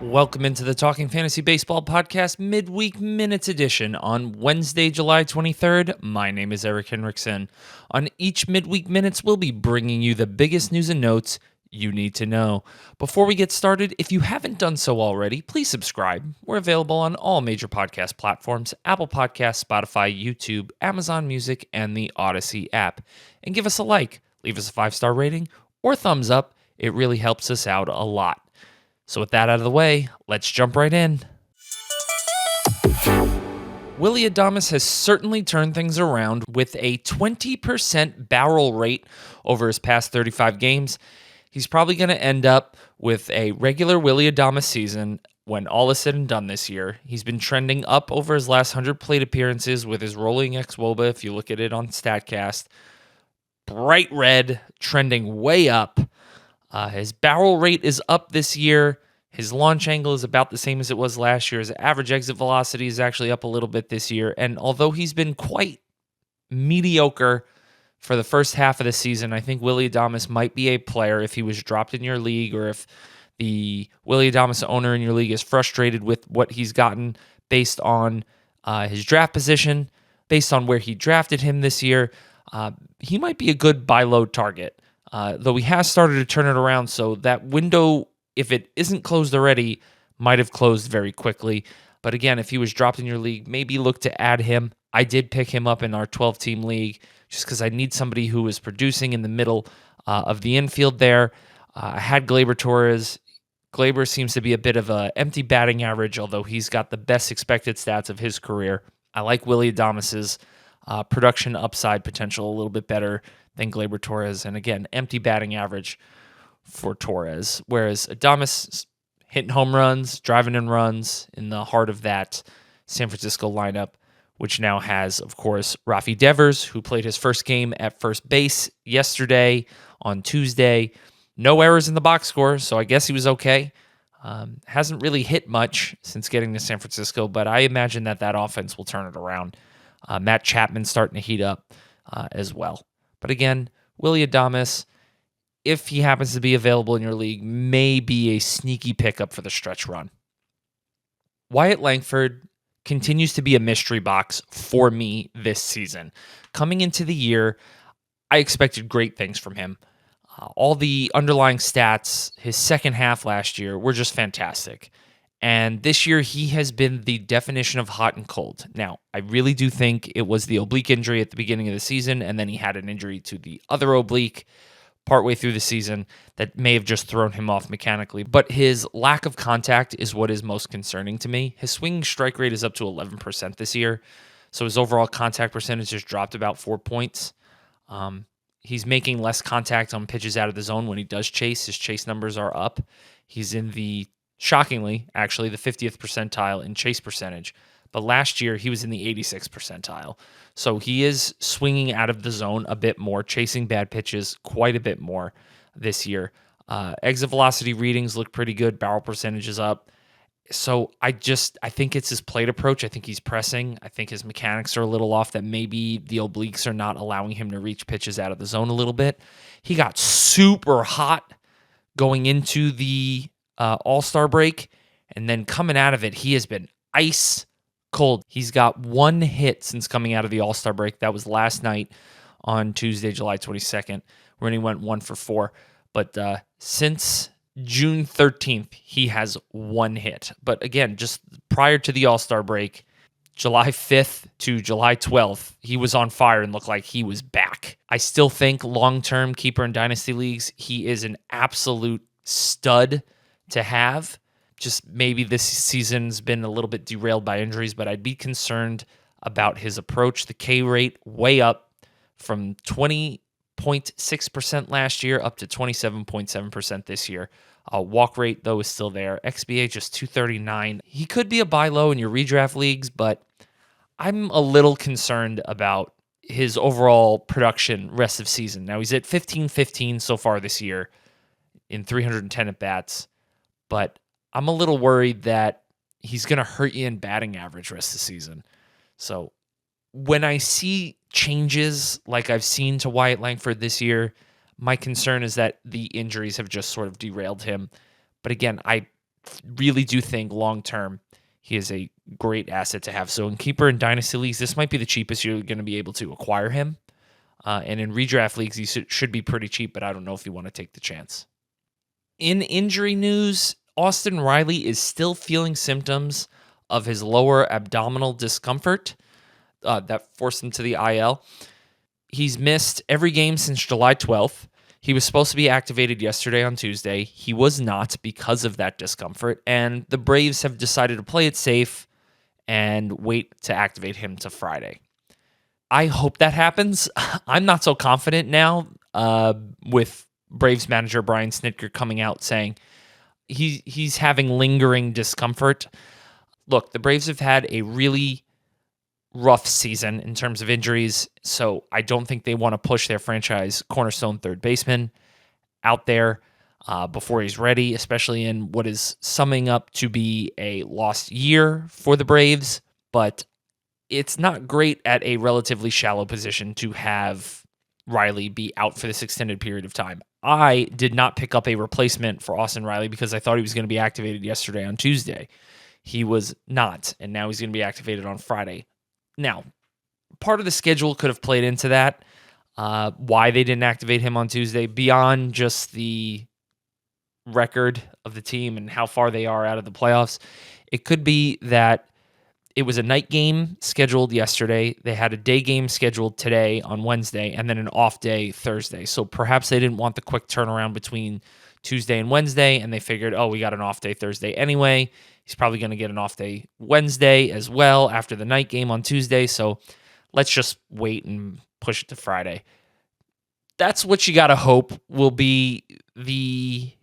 Welcome into the Talking Fantasy Baseball Podcast Midweek Minutes Edition on Wednesday, July 23rd. My name is Eric Henriksen. On each Midweek Minutes, we'll be bringing you the biggest news and notes you need to know. Before we get started, if you haven't done so already, please subscribe. We're available on all major podcast platforms: Apple Podcasts, Spotify, YouTube, Amazon Music, and the Odyssey app. And give us a like, leave us a 5-star rating, or thumbs up. It really helps us out a lot. So with that out of the way, let's jump right in. Willy Adames has certainly turned things around with a 20% barrel rate over his past 35 games. He's probably going to end up with a regular Willy Adames season when all is said and done this year. He's been trending up over his last 100 plate appearances with his rolling xWOBA, if you look at it on StatCast. Bright red, trending way up. His barrel rate is up this year. His launch angle is about the same as it was last year. His average exit velocity is actually up a little bit this year. And although he's been quite mediocre for the first half of the season, I think Willy Adames might be a player if he was dropped in your league, or if the Willy Adames owner in your league is frustrated with what he's gotten based on his draft position, based on where he drafted him this year. He might be a good buy low target. Though he has started to turn it around, so that window, if it isn't closed already, might have closed very quickly. But again, if he was dropped in your league, maybe look to add him. I did pick him up in our 12-team league just because I need somebody who is producing in the middle of the infield there. I had Gleyber Torres. Gleyber seems to be a bit of an empty batting average, although he's got the best expected stats of his career. I like Willy Adames's production upside potential a little bit better than Gleyber Torres, and again, empty batting average for Torres, whereas Adames hitting home runs, driving in runs in the heart of that San Francisco lineup, which now has, of course, Rafi Devers, who played his first game at first base yesterday on Tuesday. No errors in the box score, so I guess he was okay. Hasn't really hit much since getting to San Francisco, but I imagine that offense will turn it around. Matt Chapman's starting to heat up as well. But again, Willy Adames, if he happens to be available in your league, may be a sneaky pickup for the stretch run. Wyatt Langford continues to be a mystery box for me this season. Coming into the year, I expected great things from him. All the underlying stats, his second half last year, were just fantastic. And this year, he has been the definition of hot and cold. Now, I really do think it was the oblique injury at the beginning of the season, and then he had an injury to the other oblique partway through the season that may have just thrown him off mechanically. But his lack of contact is what is most concerning to me. His swinging strike rate is up to 11% this year, so his overall contact percentage has dropped about 4 points. He's making less contact on pitches out of the zone when he does chase. His chase numbers are up. He's in the shockingly, actually, the 50th percentile in chase percentage. But last year, he was in the 86th percentile. So he is swinging out of the zone a bit more, chasing bad pitches quite a bit more this year. Exit velocity readings look pretty good. Barrel percentage is up. So I think it's his plate approach. I think he's pressing. I think his mechanics are a little off, that maybe the obliques are not allowing him to reach pitches out of the zone a little bit. He got super hot going into the All-Star break, and then coming out of it, he has been ice cold. He's got one hit since coming out of the All-Star break. That was last night on Tuesday, July 22nd, when he went 1 for 4. But since June 13th, he has one hit. But again, just prior to the All-Star break, July 5th to July 12th, he was on fire and looked like he was back. I still think long-term keeper in dynasty leagues, he is an absolute stud to have. Just maybe this season's been a little bit derailed by injuries, but I'd be concerned about his approach. The K rate way up from 20.6% last year up to 27.7% this year. Walk rate, though, is still there. XBA just 239. He could be a buy low in your redraft leagues, but I'm a little concerned about his overall production rest of season. Now, he's at 15-15 so far this year in 310 at-bats, but I'm a little worried that he's going to hurt you in batting average rest of the season. So when I see changes like I've seen to Wyatt Langford this year, My concern is that the injuries have just sort of derailed him. But again, I really do think long-term he is a great asset to have. So in keeper and dynasty leagues, this might be the cheapest you're going to be able to acquire him. And in redraft leagues, he should be pretty cheap, but I don't know if you want to take the chance. In injury news, Austin Riley is still feeling symptoms of his lower abdominal discomfort that forced him to the IL. He's missed every game since July 12th. He was supposed to be activated yesterday on Tuesday. He was not because of that discomfort, and the Braves have decided to play it safe and wait to activate him to Friday. I hope that happens. I'm not so confident now with Braves manager Brian Snitker coming out saying he's having lingering discomfort. Look, the Braves have had a really rough season in terms of injuries, so I don't think they want to push their franchise cornerstone third baseman out there before he's ready, especially in what is summing up to be a lost year for the Braves. But it's not great at a relatively shallow position to have Riley be out for this extended period of time. I did not pick up a replacement for Austin Riley because I thought he was going to be activated yesterday on Tuesday. He was not, and now he's going to be activated on Friday. Now, part of the schedule could have played into that, why they didn't activate him on Tuesday, beyond just the record of the team and how far they are out of the playoffs. It could be that it was a night game scheduled yesterday. They had a day game scheduled today on Wednesday, and then an off day Thursday. So perhaps they didn't want the quick turnaround between Tuesday and Wednesday, and they figured, we got an off day Thursday anyway. He's probably going to get an off day Wednesday as well after the night game on Tuesday. So let's just wait and push it to Friday. That's what you got to hope will be the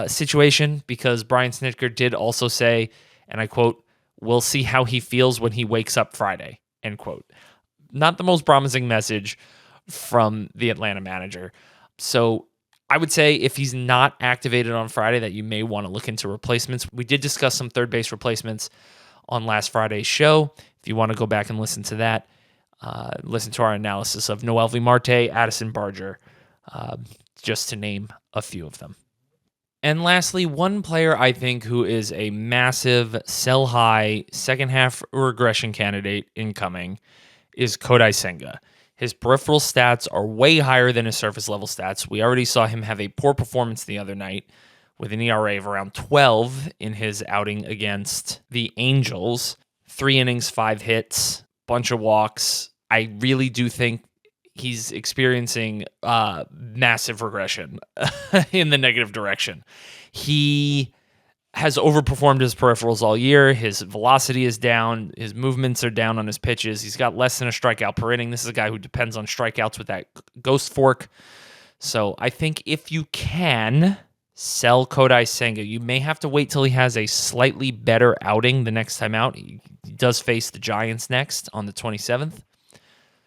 situation, because Brian Snitker did also say, and I quote, "We'll see how he feels when he wakes up Friday," end quote. Not the most promising message from the Atlanta manager. So I would say if he's not activated on Friday, that you may want to look into replacements. We did discuss some third base replacements on last Friday's show. If you want to go back and listen to that, listen to our analysis of Noelvi Marte, Addison Barger, just to name a few of them. And lastly, one player I think who is a massive sell high second half regression candidate incoming is Kodai Senga. His peripheral stats are way higher than his surface level stats. We already saw him have a poor performance the other night with an ERA of around 12 in his outing against the Angels. 3 innings, 5 hits, bunch of walks. I really do think he's experiencing massive regression in the negative direction. He has overperformed his peripherals all year. His velocity is down. His movements are down on his pitches. He's got less than a strikeout per inning. This is a guy who depends on strikeouts with that ghost fork. So I think if you can sell Kodai Senga, you may have to wait till he has a slightly better outing the next time out. He does face the Giants next on the 27th.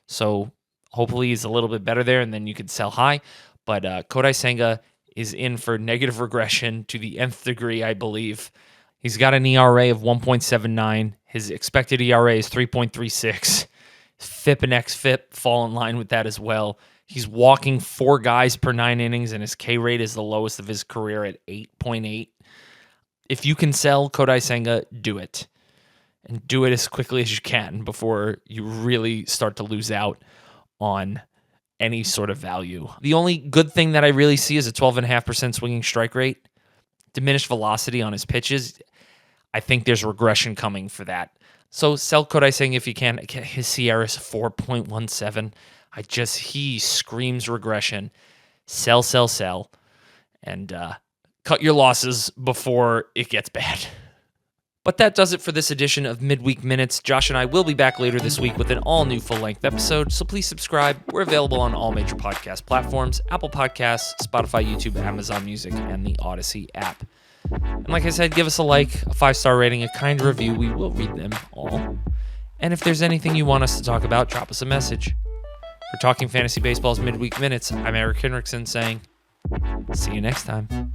So hopefully he's a little bit better there, and then you could sell high. But Kodai Senga is in for negative regression to the nth degree, I believe. He's got an ERA of 1.79. His expected ERA is 3.36. FIP and XFIP fall in line with that as well. He's walking 4 guys per 9 innings, and his K rate is the lowest of his career at 8.8. If you can sell Kodai Senga, do it. And do it as quickly as you can before you really start to lose out on any sort of value. The only good thing that I really see is a 12.5% swinging strike rate, diminished velocity on his pitches. I think there's regression coming for that. So sell Kodai Senga if you can. His Sierra is 4.17. He screams regression. Sell. And cut your losses before it gets bad. But that does it for this edition of Midweek Minutes. Josh and I will be back later this week with an all-new full-length episode, so please subscribe. We're available on all major podcast platforms: Apple Podcasts, Spotify, YouTube, Amazon Music, and the Odyssey app. And like I said, give us a like, a 5-star rating, a kind review. We will read them all. And if there's anything you want us to talk about, drop us a message. For Talking Fantasy Baseball's Midweek Minutes, I'm Eric Henriksen saying, see you next time.